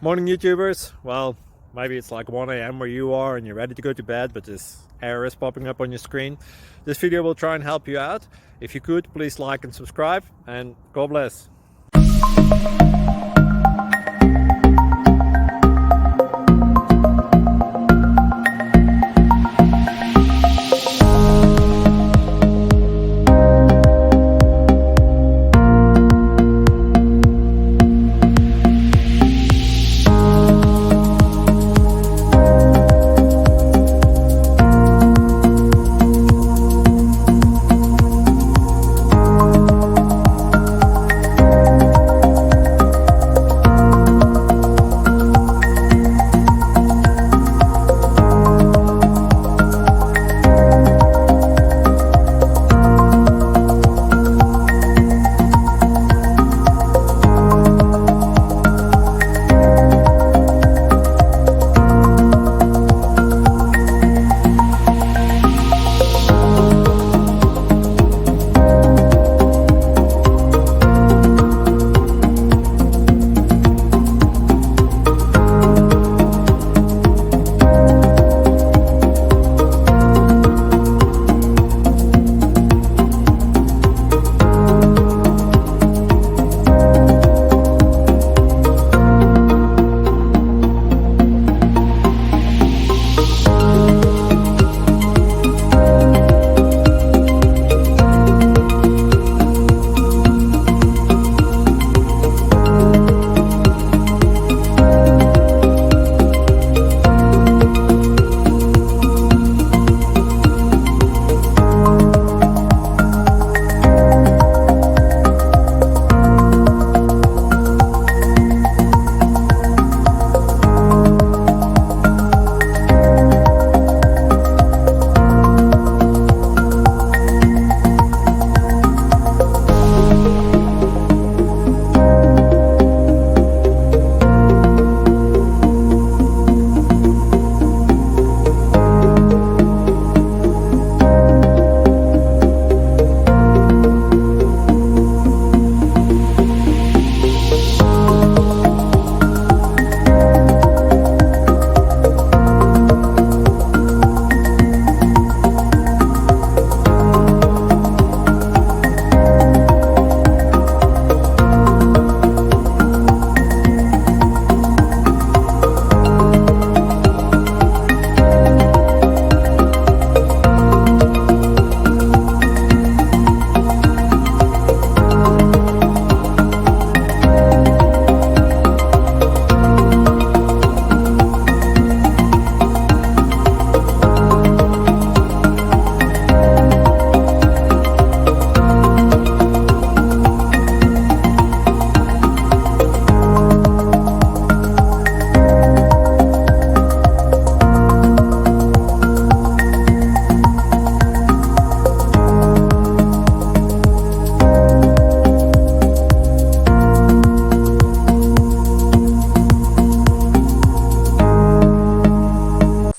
Morning, YouTubers. Well, maybe it's like 1 a.m. where you are and you're ready to go to bed, but this error is popping up on your screen. This video will try and help you out. If you could, please like and subscribe, and God bless.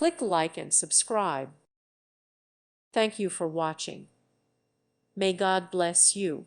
Click like and subscribe. Thank you for watching. May God bless you.